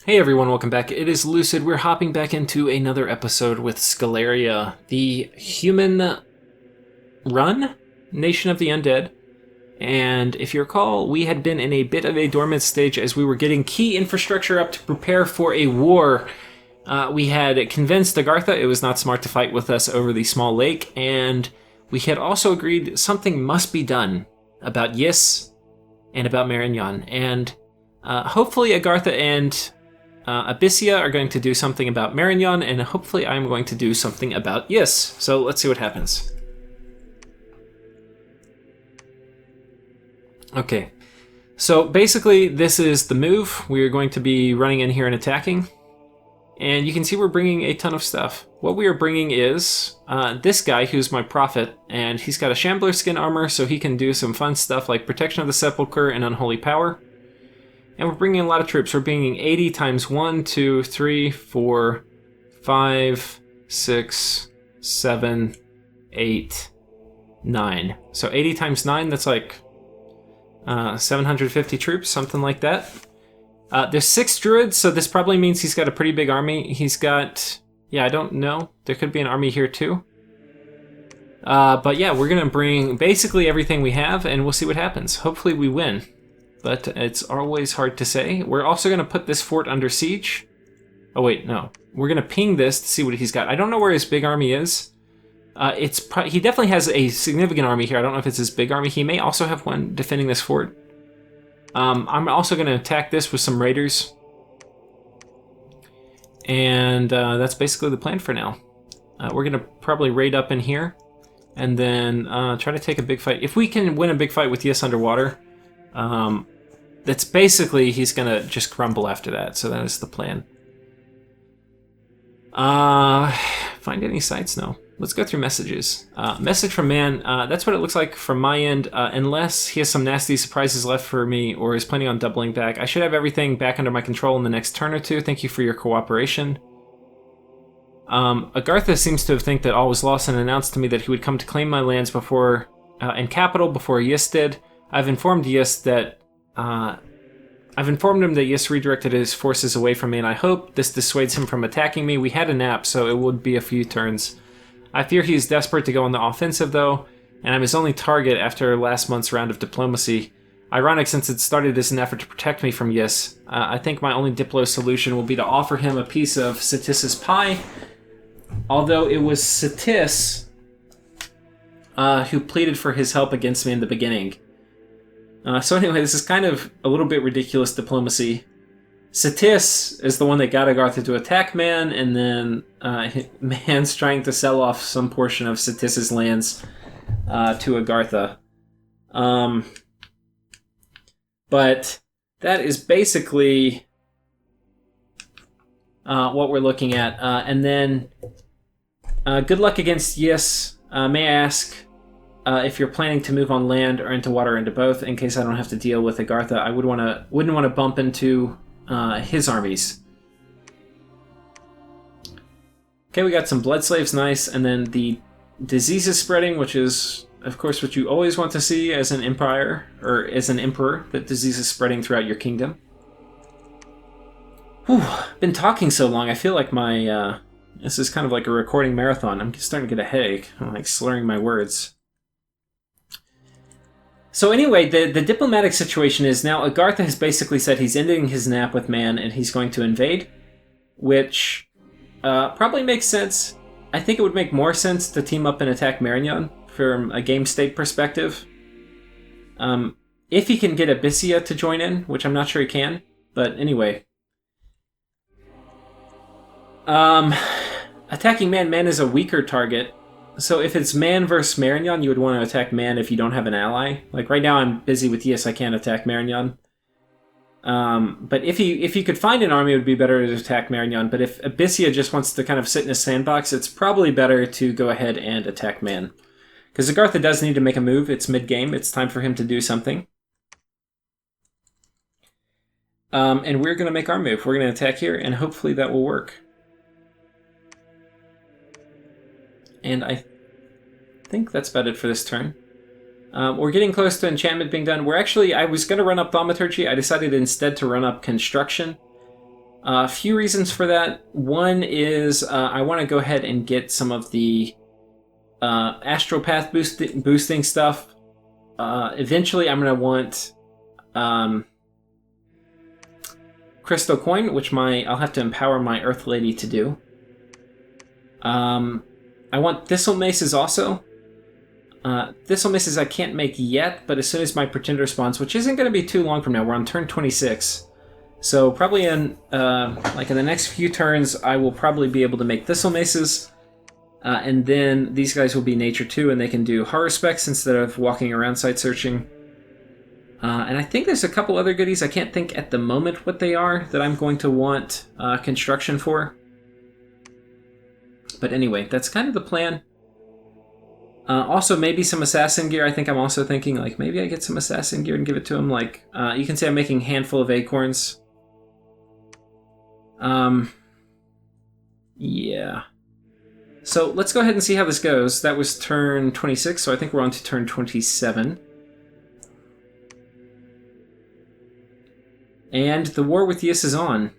Hey everyone, welcome back. It is Lucid. We're hopping back into another episode with Sceleria, the human run Nation of the Undead. And if you recall, we had been in a bit of a dormant stage as we were getting key infrastructure up to prepare for a war. We had convinced Agartha it was not smart to fight with us over the small lake, and we had also agreed something must be done about Yis and about Marignon. And hopefully Agartha and Abyssia are going to do something about Marignon, and hopefully I'm going to do something about Yis. So let's see what happens. Okay, so basically this is the move. We are going to be running in here and attacking. And you can see we're bringing a ton of stuff. What we are bringing is this guy who's my prophet, and he's got a Shambler skin armor, so he can do some fun stuff like Protection of the Sepulchre and Unholy Power. And we're bringing a lot of troops. We're bringing 80 times 1, 2, 3, 4, 5, 6, 7, 8, 9. So 80 times 9, that's like 750 troops, something like that. There's 6 druids, so this probably means he's got a pretty big army. He's got... yeah, I don't know. There could be an army here too. But yeah, we're going to bring basically everything we have, and we'll see what happens. Hopefully we win. But it's always hard to say. We're also going to put this fort under siege. Oh wait, no. We're going to ping this to see what he's got. I don't know where his big army is. He definitely has a significant army here. I don't know if it's his big army. He may also have one defending this fort. I'm also going to attack this with some raiders. And that's basically the plan for now. We're going to probably raid up in here. And then try to take a big fight. If we can win a big fight with Yis underwater... that's basically, he's gonna just crumble after that, so that is the plan. Find any sites? No. Let's go through messages. Message from man, that's what it looks like from my end, unless he has some nasty surprises left for me or is planning on doubling back. I should have everything back under my control in the next turn or two. Thank you for your cooperation. Agartha seems to think that all was lost and announced to me that he would come to claim my lands before, and capital before Yis did. I've informed Yis that Yis redirected his forces away from me, and I hope this dissuades him from attacking me. We had a nap, so it would be a few turns. I fear he is desperate to go on the offensive, though, and I'm his only target after last month's round of diplomacy. Ironic, since it started as an effort to protect me from Yis. I think my only diplo solution will be to offer him a piece of Satis's pie, although it was Satis who pleaded for his help against me in the beginning. So anyway, this is kind of a little bit ridiculous diplomacy. Satis is the one that got Agartha to attack Man, and then Man's trying to sell off some portion of Satis's lands to Agartha. But that is basically what we're looking at. And then, good luck against Yis. May I ask... if you're planning to move on land or into water or into both, in case I don't have to deal with Agartha, I wouldn't want to bump into his armies. Okay, we got some blood slaves, nice, and then the disease is spreading, which is, of course, what you always want to see as an empire, or as an emperor, that disease is spreading throughout your kingdom. Whew, been talking so long, I feel like my, this is kind of like a recording marathon. I'm starting to get a headache. I'm like slurring my words. So anyway, the diplomatic situation is now Agartha has basically said he's ending his nap with Man and he's going to invade, which probably makes sense. I think it would make more sense to team up and attack Marignon from a game state perspective. If he can get Abyssia to join in, which I'm not sure he can, but anyway. Attacking Man is a weaker target. So if it's Man versus Marignon, you would want to attack Man if you don't have an ally. Like right now I'm busy with Yis, I can't attack Marignon. But if you could find an army, it would be better to attack Marignon. But if Abyssia just wants to kind of sit in a sandbox, it's probably better to go ahead and attack Man. Because Agartha does need to make a move. It's mid-game. It's time for him to do something. And we're going to make our move. We're going to attack here, and hopefully that will work. And I think that's about it for this turn. We're getting close to enchantment being done. I was going to run up thaumaturgy. I decided instead to run up construction. A few reasons for that. One is I want to go ahead and get some of the astropath boosting stuff. Eventually, I'm going to want crystal coin, which I'll have to empower my Earth Lady to do. I want thistle maces also. Thistle maces I can't make yet, but as soon as my pretender spawns, which isn't going to be too long from now, we're on turn 26. So probably in the next few turns, I will probably be able to make thistle maces, and then these guys will be nature 2, and they can do horror specs instead of walking around site searching. And I think there's a couple other goodies. I can't think at the moment what they are that I'm going to want construction for. But anyway, that's kind of the plan. Also, maybe some assassin gear. I think I'm also thinking, like, maybe I get some assassin gear and give it to him. Like, you can see I'm making a handful of acorns. Yeah. So let's go ahead and see how this goes. That was turn 26, so I think we're on to turn 27. And the war with Yis is on.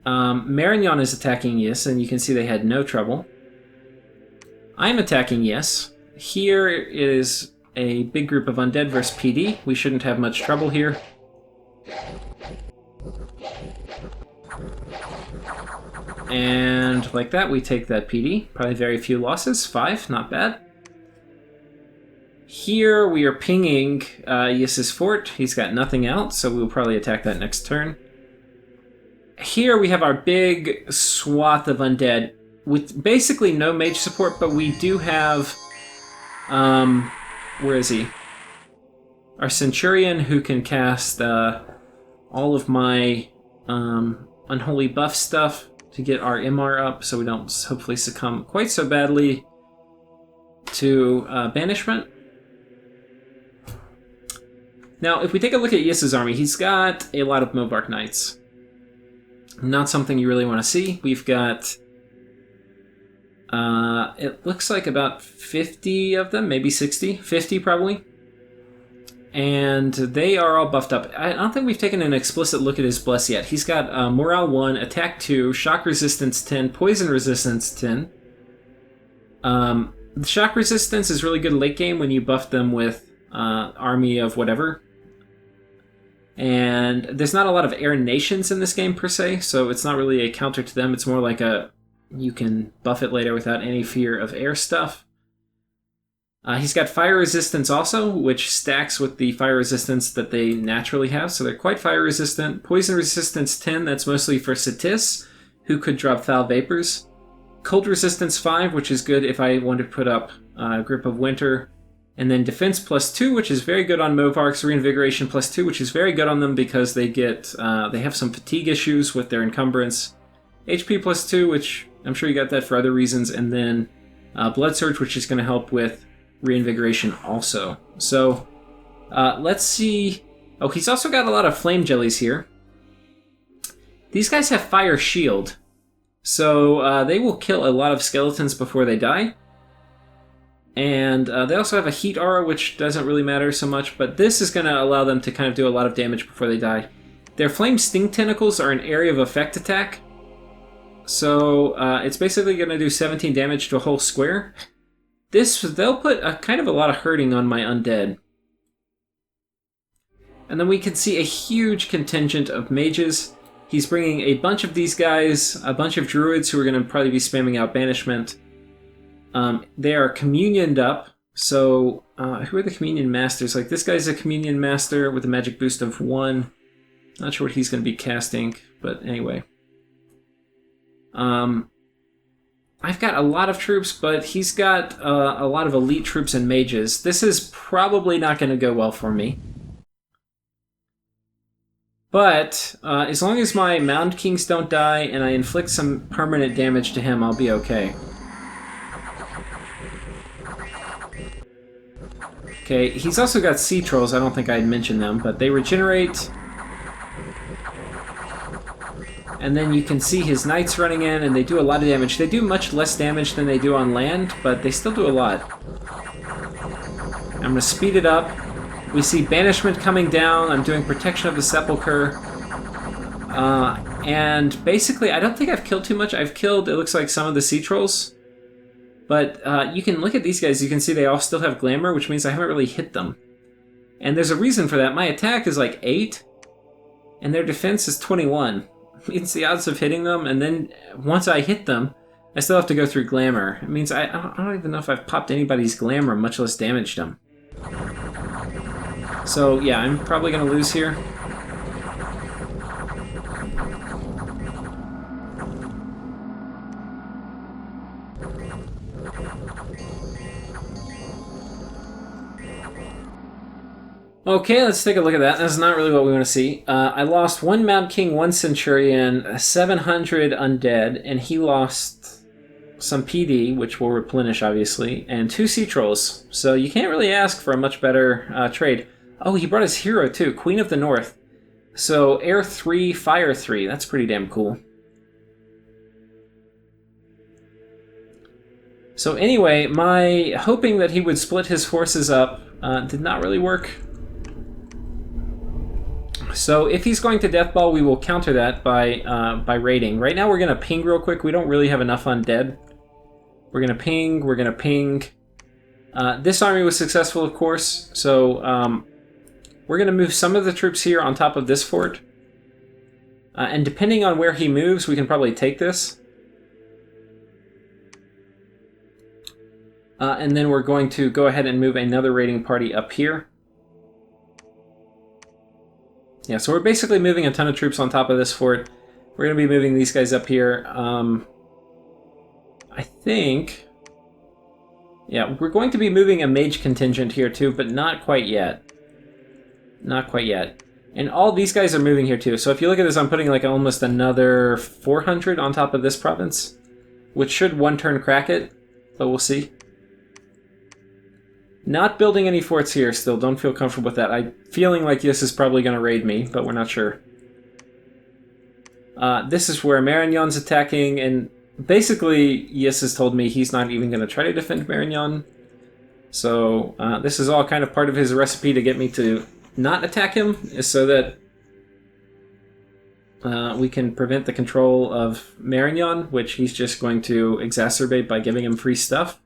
Marignon is attacking Yis, and you can see they had no trouble. I'm attacking Yis. Here is a big group of undead versus PD. We shouldn't have much trouble here. And like that, we take that PD. Probably very few losses. 5, not bad. Here we are pinging Yis's fort. He's got nothing out, so we'll probably attack that next turn. Here we have our big swath of undead with basically no mage support, but we do have... where is he? Our Centurion, who can cast all of my unholy buff stuff to get our MR up, so we don't hopefully succumb quite so badly to banishment. Now, if we take a look at Yis's army, he's got a lot of Mobark Knights. Not something you really want to see. We've got, it looks like about 50 of them, maybe 60, 50 probably. And they are all buffed up. I don't think we've taken an explicit look at his Bless yet. He's got Morale 1, Attack 2, Shock Resistance 10, Poison Resistance 10. The Shock Resistance is really good late game when you buff them with Army of whatever. And there's not a lot of air nations in this game per se, so it's not really a counter to them. It's more like you can buff it later without any fear of air stuff. He's got fire resistance also, which stacks with the fire resistance that they naturally have, so they're quite fire resistant. Poison resistance 10, that's mostly for Satis, who could drop foul vapors. Cold resistance 5, which is good if I want to put up Grip of Winter. And then defense +2, which is very good on Movarks. Reinvigoration +2, which is very good on them because they have some fatigue issues with their encumbrance. HP +2, which I'm sure you got that for other reasons. And then Blood Surge, which is going to help with reinvigoration also. So let's see. Oh, he's also got a lot of flame jellies here. These guys have fire shield. So they will kill a lot of skeletons before they die. And they also have a heat aura, which doesn't really matter so much, but this is going to allow them to kind of do a lot of damage before they die. Their flame sting tentacles are an area of effect attack. So it's basically going to do 17 damage to a whole square. They'll put kind of a lot of hurting on my undead. And then we can see a huge contingent of mages. He's bringing a bunch of these guys, a bunch of druids who are going to probably be spamming out banishment. They are communioned up, so who are the communion masters? Like, this guy's a communion master with a magic boost of 1. Not sure what he's going to be casting, but anyway. I've got a lot of troops, but he's got a lot of elite troops and mages. This is probably not going to go well for me. But as long as my Mound Kings don't die and I inflict some permanent damage to him, I'll be okay. Okay, he's also got Sea Trolls. I don't think I'd mentioned them, but they regenerate. And then you can see his knights running in, and they do a lot of damage. They do much less damage than they do on land, but they still do a lot. I'm going to speed it up. We see Banishment coming down. I'm doing Protection of the Sepulchre. And basically, I don't think I've killed too much. I've killed, it looks like, some of the Sea Trolls. But you can look at these guys. You can see they all still have Glamour, which means I haven't really hit them. And there's a reason for that. My attack is like 8, and their defense is 21. It's the odds of hitting them, and then once I hit them, I still have to go through Glamour. It means I don't even know if I've popped anybody's Glamour, much less damaged them. So yeah, I'm probably going to lose here. Okay, let's take a look at that. That's not really what we want to see. I lost 1 Mound King, 1 Centurion, 700 Undead, and he lost some PD, which will replenish, obviously, and 2 Sea Trolls. So you can't really ask for a much better trade. Oh, he brought his hero, too, Queen of the North. So Air 3, Fire 3. That's pretty damn cool. So anyway, my hoping that he would split his forces up did not really work. So if he's going to Deathball, we will counter that by raiding. Right now we're going to ping real quick. We don't really have enough undead. We're going to ping, we're going to ping. This army was successful, of course, so we're going to move some of the troops here on top of this fort. And depending on where he moves, we can probably take this. And then we're going to go ahead and move another raiding party up here. Yeah, so we're basically moving a ton of troops on top of this fort. We're going to be moving these guys up here. I think... Yeah, we're going to be moving a mage contingent here too, but not quite yet. Not quite yet. And all these guys are moving here too. So if you look at this, I'm putting like almost another 400 on top of this province, which should one turn crack it, but we'll see. Not building any forts here still. Don't feel comfortable with that. I'm feeling like this is probably going to raid me, but we're not sure. This is where Marignon's attacking, and basically Yis has told me he's not even going to try to defend Marignon. So this is all kind of part of his recipe to get me to not attack him, is so that we can prevent the control of Marignon, which he's just going to exacerbate by giving him free stuff.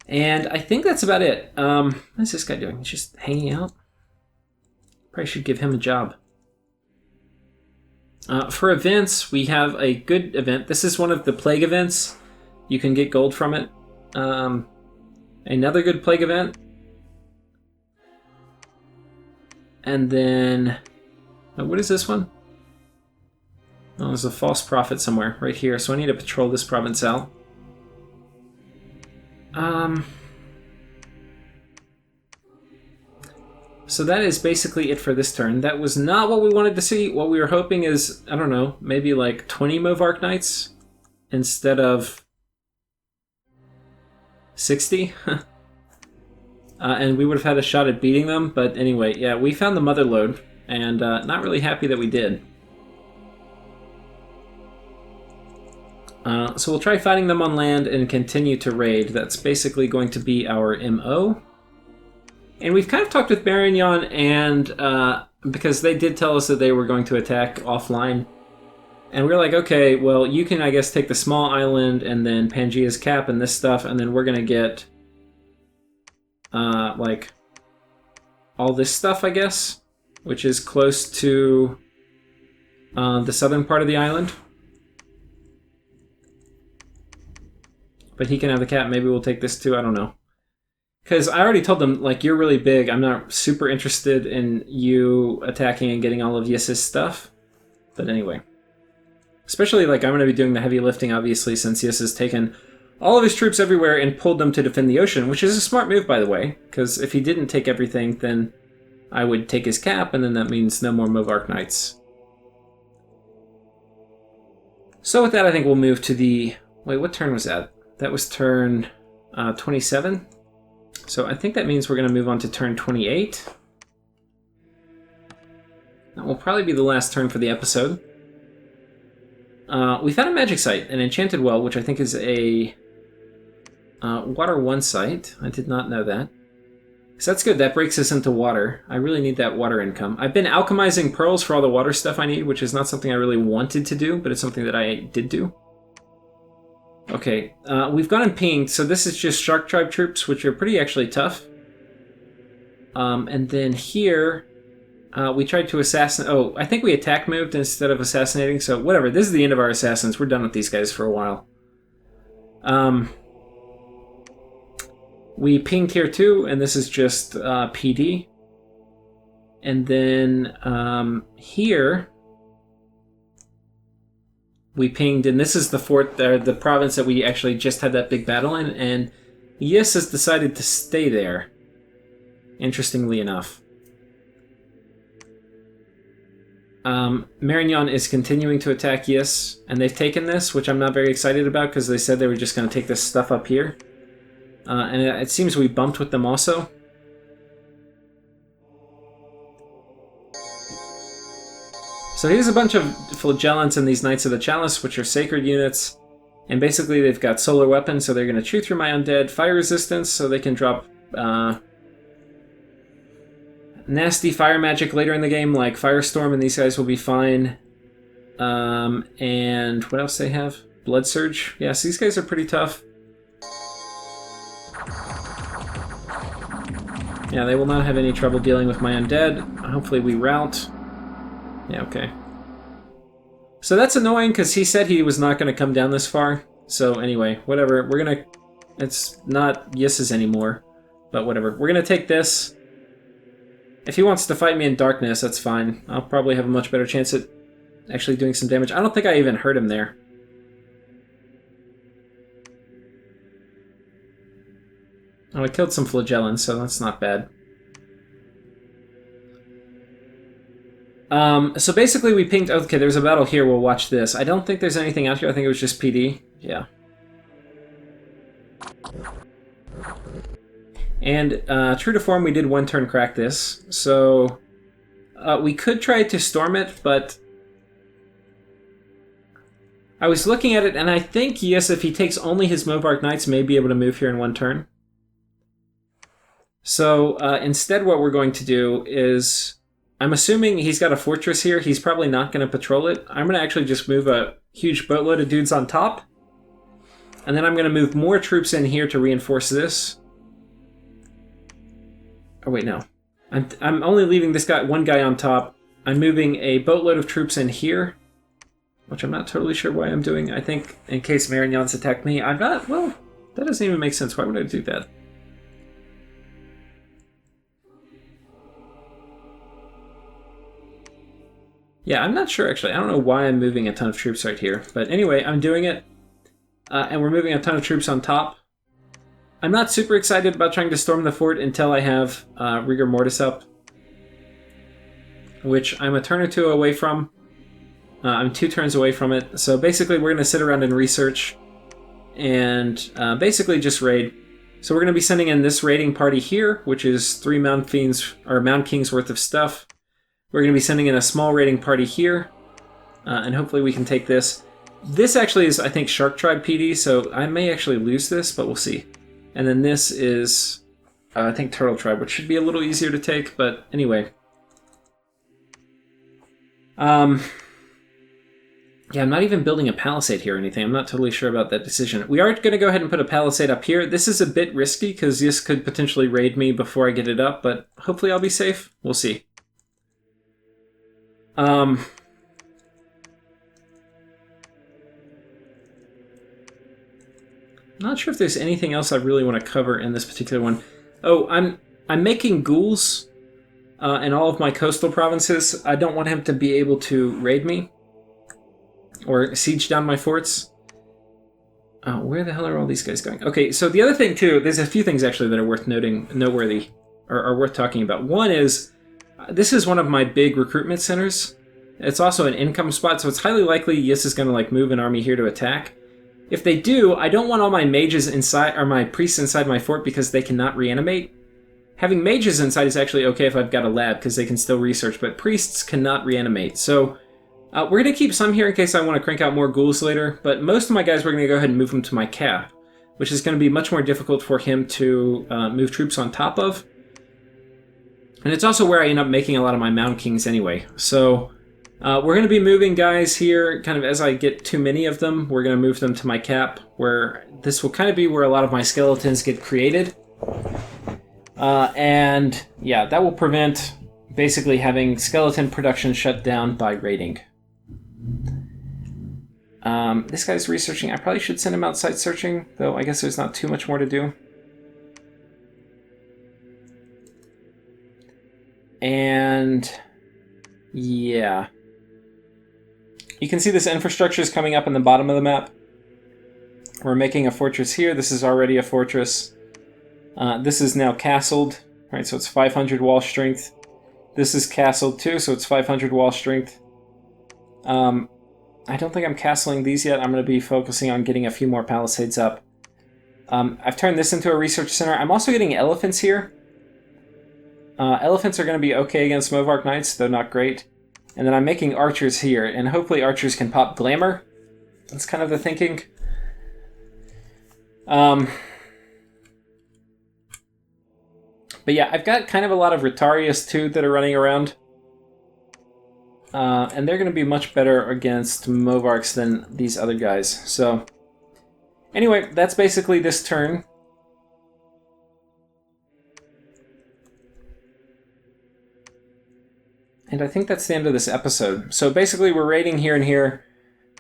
And I think that's about it. What's this guy doing? He's just hanging out? Probably should give him a job. For events, we have a good event. This is one of the plague events. You can get gold from it. Another good plague event. And then... what is this one? Oh, there's a false prophet somewhere, right here. So I need to patrol this province out. So that is basically it for this turn. That was not what we wanted to see. What we were hoping is, I don't know, maybe like 20 Movark Knights instead of 60. And we would have had a shot at beating them. But anyway, yeah, we found the Mother Lode, and not really happy that we did. So we'll try fighting them on land and continue to raid. That's basically going to be our MO. And we've kind of talked with Marignon, and because they did tell us that they were going to attack offline. And we were like, okay, well, you can, I guess, take the small island and then Pangea's Cap and this stuff, and then we're going to get, like, all this stuff, I guess, which is close to the southern part of the island. But he can have the cap. Maybe we'll take this too. I don't know. Because I already told them, like, you're really big. I'm not super interested in you attacking and getting all of Yis's stuff. But anyway. Especially, like, I'm going to be doing the heavy lifting, obviously, since Yis has taken all of his troops everywhere and pulled them to defend the ocean, which is a smart move, by the way. Because if he didn't take everything, then I would take his cap, and then that means no more Movark Knights. So with that, I think we'll move to the... Wait, what turn was that? That was turn 27. So I think that means we're going to move on to turn 28. That will probably be the last turn for the episode. We found a magic site, an enchanted well, which I think is a Water 1 site. I did not know that. So that's good. That breaks us into water. I really need that water income. I've been alchemizing pearls for all the water stuff I need, which is not something I really wanted to do, but it's something that I did do. Okay, we've gone and pinged, so this is just Shark Tribe troops, which are pretty actually tough. And then here, we tried to assassinate... Oh, I think we attack moved instead of assassinating, so whatever. This is the end of our assassins. We're done with these guys for a while. We pinged here too, and this is just PD. And then here... we pinged, and this is the fort, the province that we actually just had that big battle in, and Yis has decided to stay there, interestingly enough. Marignan is continuing to attack Yis, and they've taken this, which I'm not very excited about, because they said they were just going to take this stuff up here. And it seems we bumped with them also. So here's a bunch of flagellants and these Knights of the Chalice, which are sacred units. And basically they've got solar weapons, so they're going to chew through my undead. Fire resistance, so they can drop nasty fire magic later in the game, like Firestorm, and these guys will be fine. And what else they have? Blood Surge. Yeah, so these guys are pretty tough. Yeah, they will not have any trouble dealing with my undead. Hopefully we rout. Yeah, okay. So that's annoying, because he said he was not going to come down this far. So anyway, whatever. We're going to... It's not Yis's anymore. But whatever. We're going to take this. If he wants to fight me in darkness, that's fine. I'll probably have a much better chance at actually doing some damage. I don't think I even hurt him there. Oh, I killed some flagellants, so that's not bad. So basically we pinged... Okay, there's a battle here. We'll watch this. I don't think there's anything out here. I think it was just PD. Yeah. And true to form, we did one turn crack this. So we could try to storm it, but I was looking at it, and I think, yes, if he takes only his Movark Knights, may be able to move here in one turn. So instead what we're going to do is... I'm assuming he's got a fortress here. He's probably not going to patrol it. I'm going to actually just move a huge boatload of dudes on top. And then I'm going to move more troops in here to reinforce this. Oh, wait, no. I'm only leaving this guy, one guy on top. I'm moving a boatload of troops in here, which I'm not totally sure why I'm doing. I think in case Marignan's attacked me. I'm not... Well, that doesn't even make sense. Why would I do that? Yeah, I'm not sure, actually. I don't know why I'm moving a ton of troops right here. But anyway, I'm doing it. And we're moving a ton of troops on top. I'm not super excited about trying to storm the fort until I have Rigor Mortis up. Which I'm a turn or two away from. I'm 2 turns away from it. So basically we're going to sit around and research. And basically just raid. So we're going to be sending in this raiding party here, which is 3 Mound Fiends, or Mound Kings worth of stuff. We're going to be sending in a small raiding party here, and hopefully we can take this. This actually is, I think, Shark Tribe PD, so I may actually lose this, but we'll see. And then this is, I think, Turtle Tribe, which should be a little easier to take, but anyway. Yeah, I'm not even building a palisade here or anything. I'm not totally sure about that decision. We are going to go ahead and put a palisade up here. This is a bit risky, because this could potentially raid me before I get it up, but hopefully I'll be safe. We'll see. Not sure if there's anything else I really want to cover in this particular one. Oh, I'm making ghouls in all of my coastal provinces. I don't want him to be able to raid me or siege down my forts. Where the hell are all these guys going? Okay, so the other thing too, there's a few things actually that are worth noteworthy, or worth talking about. One is, this is one of my big recruitment centers. It's also an income spot, so it's highly likely Yis is going to like move an army here to attack. If they do, I don't want all my mages inside, or my priests inside my fort, because they cannot reanimate. Having mages inside is actually okay if I've got a lab, because they can still research, but priests cannot reanimate. So we're going to keep some here in case I want to crank out more ghouls later, but most of my guys we're going to go ahead and move them to my cap, which is going to be much more difficult for him to move troops on top of. And it's also where I end up making a lot of my Mound Kings anyway. So we're going to be moving guys here kind of as I get too many of them. We're going to move them to my cap, where this will kind of be where a lot of my skeletons get created. And yeah, that will prevent basically having skeleton production shut down by raiding. This guy's researching. I probably should send him outside searching, though I guess there's not too much more to do. And yeah. You can see this infrastructure is coming up in the bottom of the map. We're making a fortress here. This is already a fortress. This is now castled, right? So it's 500 wall strength. This is castled too, so it's 500 wall strength. I don't think I'm castling these yet. I'm going to be focusing on getting a few more palisades up. I've turned this into a research center. I'm also getting elephants here. Elephants are going to be okay against Movark Knights, though not great. And then I'm making archers here, and hopefully archers can pop glamour. That's kind of the thinking. But yeah, I've got kind of a lot of Rotarius too that are running around. And they're going to be much better against Movarks than these other guys. So anyway, that's basically this turn. And I think that's the end of this episode. So basically we're raiding here and here.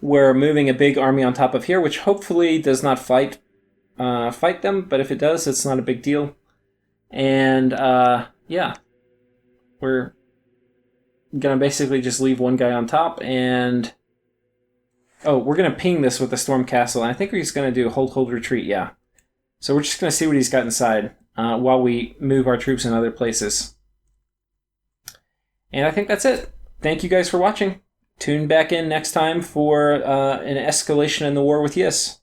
We're moving a big army on top of here, which hopefully does not fight them. But if it does, it's not a big deal. And yeah, we're going to basically just leave one guy on top. And oh, we're going to ping this with the Storm Castle. And I think he's going to do hold, retreat, yeah. So we're just going to see what he's got inside while we move our troops in other places. And I think that's it. Thank you guys for watching. Tune back in next time for an escalation in the war with Yis.